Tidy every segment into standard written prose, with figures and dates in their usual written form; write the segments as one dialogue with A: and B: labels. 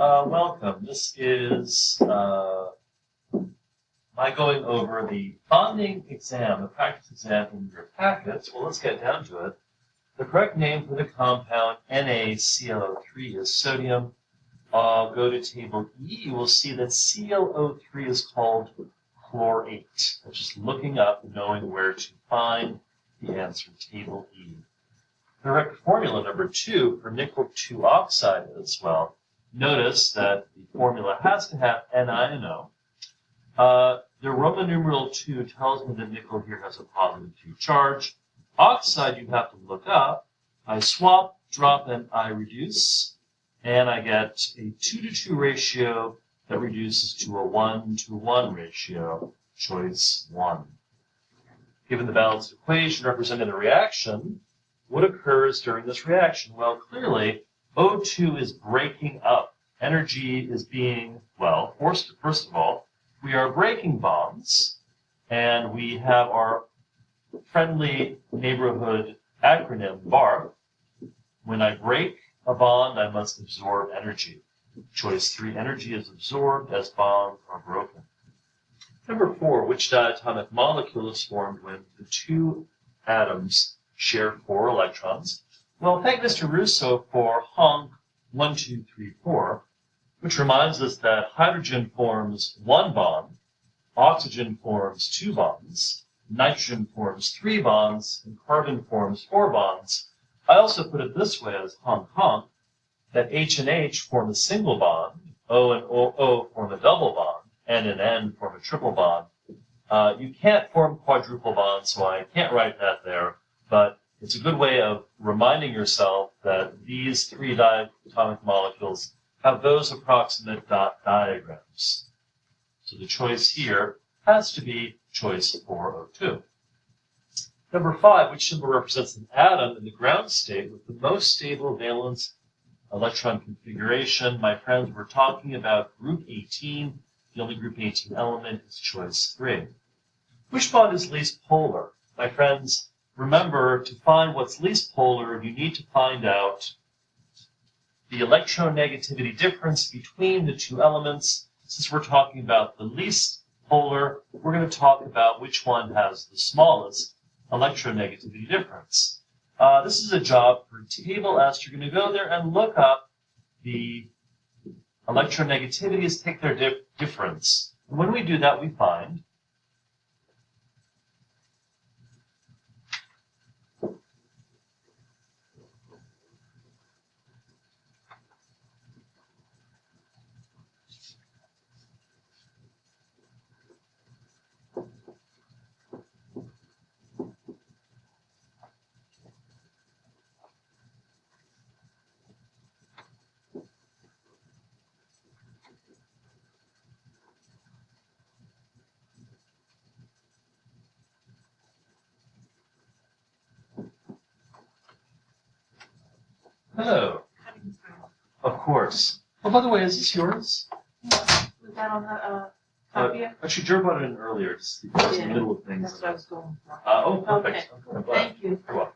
A: Welcome. This is my going over the bonding exam, the practice exam in your packets. Well, let's get down to it. The correct name for the compound NaClO3 is sodium. Go to table E. You will see that ClO3 is called chlorate. I'm just looking up and knowing where to find the answer, table E. The correct formula number 2 for nickel 2 oxide is, well, notice that the formula has to have Ni and O. The Roman numeral 2 tells me that nickel here has a positive 2 charge. Oxide you have to look up. I swap, drop, and I reduce, and I get a 2 to 2 ratio that reduces to a 1 to 1 ratio, choice 1. Given the balanced equation representing the reaction, what occurs during this reaction? Well, clearly, O2 is breaking up. Energy is being, well, first of all, we are breaking bonds, and we have our friendly neighborhood acronym, BARF. When I break a bond, I must absorb energy. Choice 3, energy is absorbed as bonds are broken. Number 4, which diatomic molecule is formed when the two atoms share 4 electrons? Well, thank Mr. Russo for honk 1, 2, 3, 4, which reminds us that hydrogen forms 1 bond, oxygen forms 2 bonds, nitrogen forms 3 bonds, and carbon forms 4 bonds. I also put it this way as honk honk, that H and H form a single bond, O and O form a double bond, N and N form a triple bond. You can't form quadruple bonds, so I can't write that there, but it's a good way of reminding yourself that these 3 diatomic molecules have those approximate dot diagrams. So the choice here has to be choice 402. Number 5, which symbol represents an atom in the ground state with the most stable valence electron configuration? My friends, we're talking about group 18. The only group 18 element is choice 3. Which bond is least polar? My friends, remember, to find what's least polar, you need to find out the electronegativity difference between the two elements. Since we're talking about the least polar, we're going to talk about which one has the smallest electronegativity difference. This is a job for table S. You're going to go there and look up the electronegativities, take their difference. And when we do that, we find hello. Of course. Oh, by the way, is this yours?
B: Was that on the copy?
A: Actually, Joe brought it in earlier, just because in the middle of things.
B: That's what I was going for.
A: Oh, perfect. Okay. I'm glad.
B: Thank you.
A: You're welcome.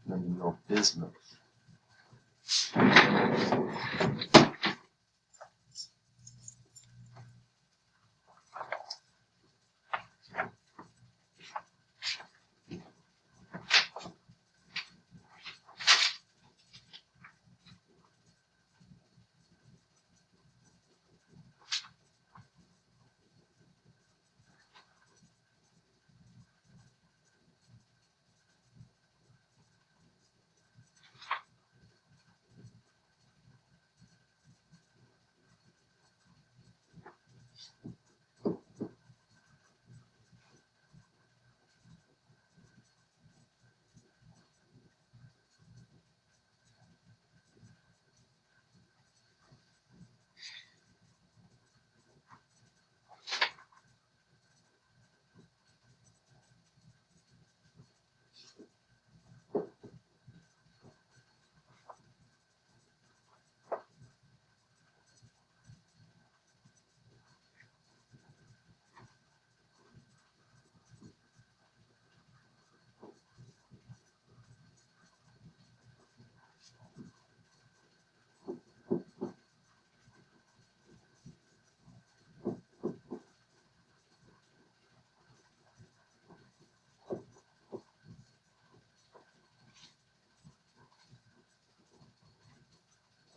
A: None of your business.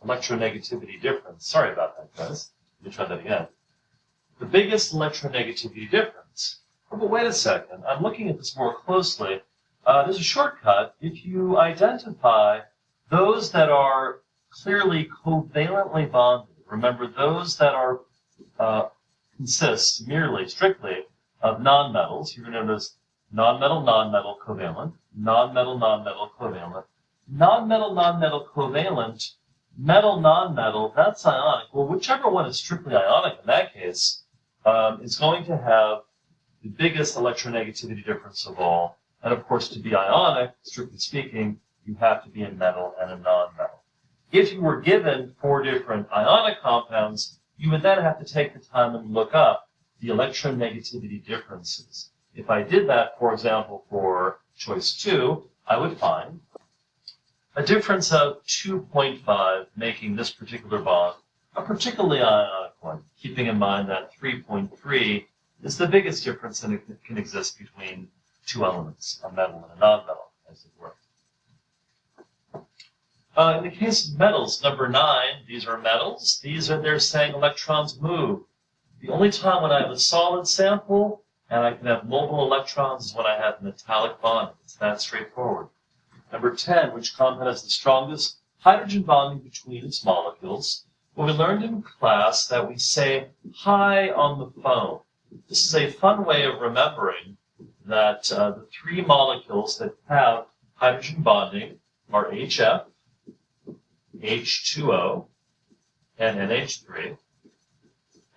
A: electronegativity difference. Sorry about that, guys. Let me try that again. The biggest electronegativity difference. Oh, but wait a second. I'm looking at this more closely. There's a shortcut. If you identify those that are clearly covalently bonded, remember those that are consist merely, strictly, of nonmetals. You're going to notice nonmetal, nonmetal, covalent, nonmetal, nonmetal, covalent, nonmetal, nonmetal, covalent, metal, nonmetal, that's ionic. Well, whichever one is strictly ionic in that case is going to have the biggest electronegativity difference of all. And of course, to be ionic, strictly speaking, you have to be a metal and a nonmetal. If you were given 4 different ionic compounds, you would then have to take the time and look up the electronegativity differences. If I did that, for example, for choice 2, I would find a difference of 2.5, making this particular bond a particularly ionic one, keeping in mind that 3.3 is the biggest difference that can exist between 2 elements, a metal and a nonmetal, as it were. In the case of metals, number 9, these are metals. They're saying electrons move. The only time when I have a solid sample and I can have mobile electrons is when I have metallic bonding. It's that straightforward. Number 10, which compound has the strongest hydrogen bonding between its molecules? Well, we learned in class that we say hi on the phone. This is a fun way of remembering that the 3 molecules that have hydrogen bonding are HF, H2O, and NH3.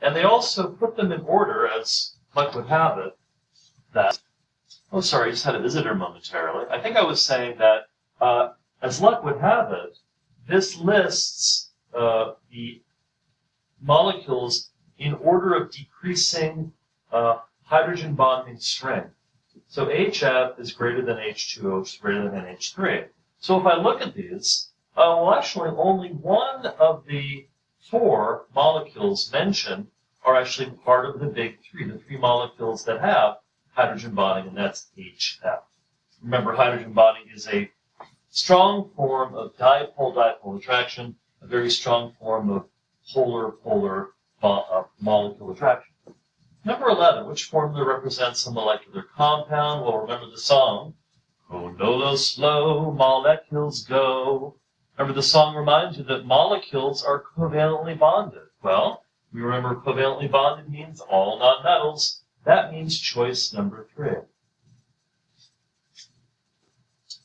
A: And they also put them in order, as luck would have it, that, oh, sorry, I just had a visitor momentarily. I think I was saying that, as luck would have it, this lists the molecules in order of decreasing hydrogen bonding strength. So HF is greater than H2O, which is greater than NH3. So if I look at these, well, actually, only one of the 4 molecules mentioned are actually part of the big 3, the 3 molecules that have hydrogen bonding, and that's HF. Remember, hydrogen bonding is a strong form of dipole-dipole attraction, a very strong form of polar-polar molecule attraction. Number 11, which formula represents a molecular compound? Well, remember the song, "Oh, no, slow molecules go." Remember, the song reminds you that molecules are covalently bonded. Well, we remember covalently bonded means all nonmetals. That means choice number 3.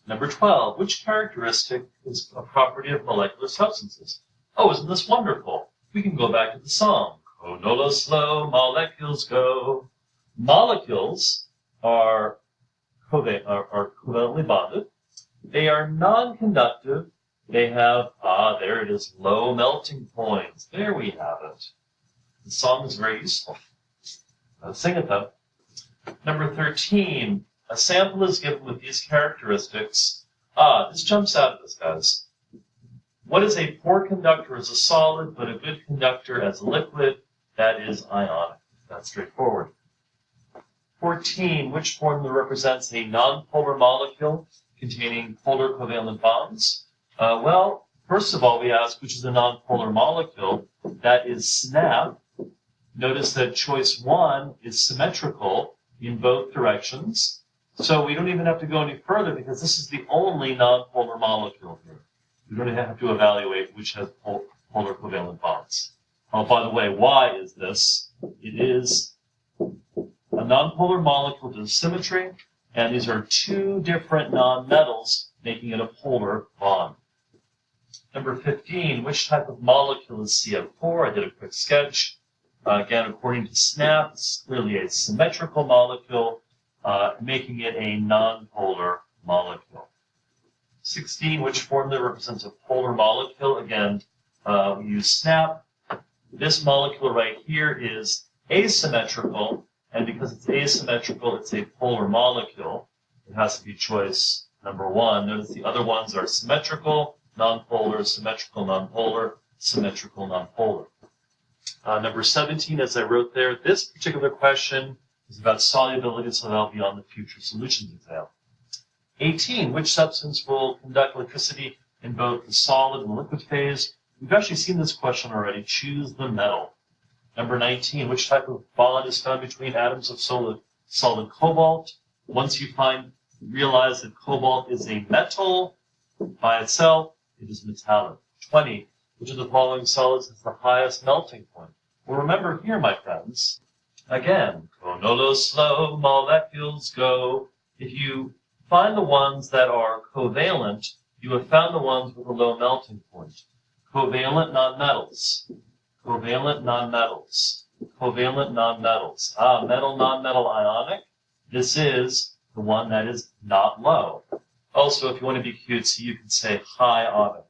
A: Number 12, which characteristic is a property of molecular substances? Oh, isn't this wonderful? We can go back to the song. "Oh, no, slow molecules go." Molecules are covalently bonded. They are non-conductive. They have, there it is, low melting points. There we have it. The song is very useful. Let's sing it, though. Number 13, a sample is given with these characteristics. This jumps out at us, guys. What is a poor conductor as a solid, but a good conductor as a liquid? That is ionic. That's straightforward. 14, which formula represents a nonpolar molecule containing polar covalent bonds? Well, first of all, we ask which is a nonpolar molecule. That is SNAP. Notice that choice 1 is symmetrical in both directions. So we don't even have to go any further because this is the only nonpolar molecule here. We don't have to evaluate which has polar covalent bonds. Oh, by the way, why is this? It is a nonpolar molecule to symmetry, and these are 2 different nonmetals making it a polar bond. Number 15, which type of molecule is CF4? I did a quick sketch. Again, according to SNAP, it's clearly a symmetrical molecule, making it a nonpolar molecule. 16, which formula represents a polar molecule? Again, we use SNAP. This molecule right here is asymmetrical, and because it's asymmetrical, it's a polar molecule. It has to be choice number 1. Notice the other ones are symmetrical, nonpolar, symmetrical, nonpolar, symmetrical, nonpolar. Number 17, as I wrote there, this particular question is about solubility, so that'll be on the future solutions exam. 18, which substance will conduct electricity in both the solid and liquid phase? We've actually seen this question already. Choose the metal. Number 19, which type of bond is found between atoms of solid cobalt? Once you realize that cobalt is a metal by itself, it is metallic. 20, which of the following solids has the highest melting point? Well, remember here, my friends, again, go no slow molecules go. If you find the ones that are covalent, you have found the ones with a low melting point. Covalent nonmetals. Covalent nonmetals. Covalent nonmetals. Metal nonmetal ionic. This is the one that is not low. Also, if you want to be cutesy, you can say high ionic.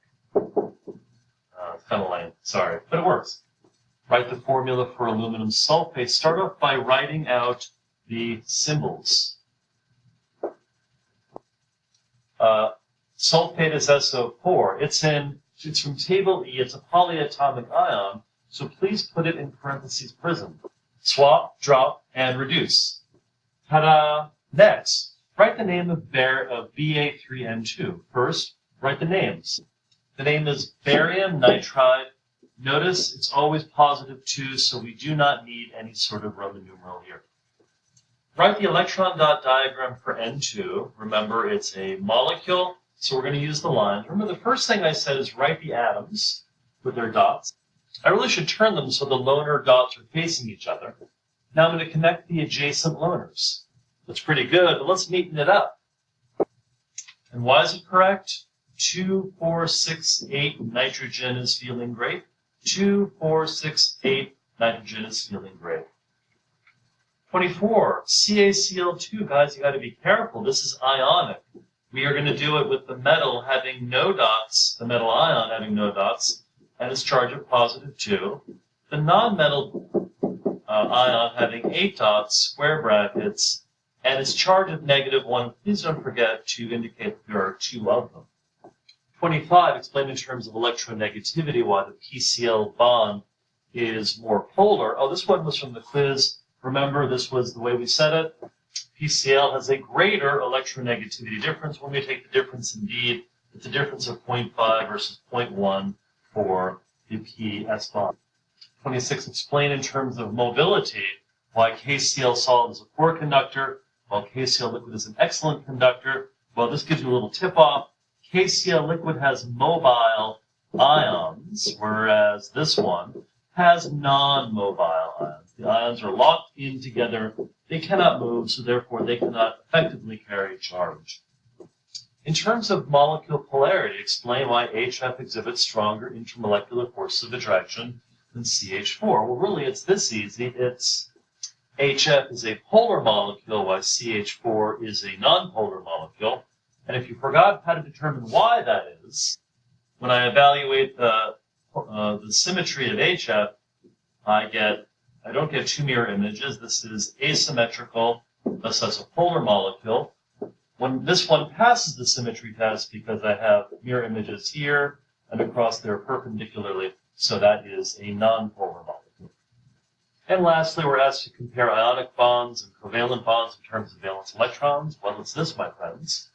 A: Kind of lame, sorry, but it works. Write the formula for aluminum sulfate. Start off by writing out the symbols. Sulfate is SO4. It's from table E. It's a polyatomic ion, so please put it in parentheses prism. Swap, drop, and reduce. Ta-da! Next, write the name of Ba3N2. First, write the names. The name is barium nitride. Notice it's always positive 2, so we do not need any sort of Roman numeral here. Write the electron dot diagram for N2. Remember, it's a molecule, so we're going to use the lines. Remember, the first thing I said is write the atoms with their dots. I really should turn them so the loner dots are facing each other. Now I'm going to connect the adjacent loners. That's pretty good, but let's neaten it up. And why is it correct? 2, 4, 6, 8, nitrogen is feeling great. 2, 4, 6, 8, nitrogen is feeling great. 24, CaCl2, guys, you got to be careful. This is ionic. We are going to do it with the metal having no dots, the metal ion having no dots, and its charge of positive 2. The non-metal ion having 8 dots, square brackets, and its charge of negative 1. Please don't forget to indicate that there are 2 of them. 25, explain in terms of electronegativity why the PCl bond is more polar. Oh, this one was from the quiz. Remember, this was the way we said it. PCl has a greater electronegativity difference. When we take the difference, indeed, it's a difference of 0.5 versus 0.1 for the PS bond. 26, explain in terms of mobility why KCl solid is a poor conductor, while KCl liquid is an excellent conductor. Well, this gives you a little tip-off. KCl liquid has mobile ions, whereas this one has non-mobile ions. The ions are locked in together. They cannot move, so therefore they cannot effectively carry charge. In terms of molecule polarity, explain why HF exhibits stronger intermolecular forces of attraction than CH4. Well, really, it's this easy. It's HF is a polar molecule, while CH4 is a nonpolar molecule. And if you forgot how to determine why that is, when I evaluate the symmetry of HF, I don't get 2 mirror images. This is asymmetrical, thus as a polar molecule. When this one passes the symmetry test, because I have mirror images here and across there perpendicularly, so that is a nonpolar molecule. And lastly, we're asked to compare ionic bonds and covalent bonds in terms of valence electrons. Well, it's this, my friends.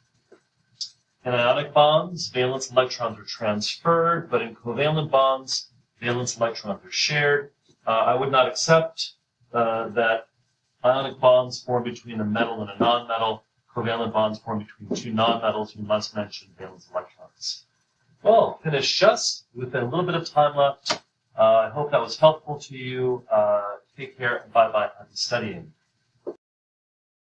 A: In ionic bonds, valence electrons are transferred, but in covalent bonds, valence electrons are shared. I would not accept that ionic bonds form between a metal and a nonmetal. Covalent bonds form between 2 nonmetals. You must mention valence electrons. Well, finished just with a little bit of time left. I hope that was helpful to you. Take care. Bye-bye. Happy studying.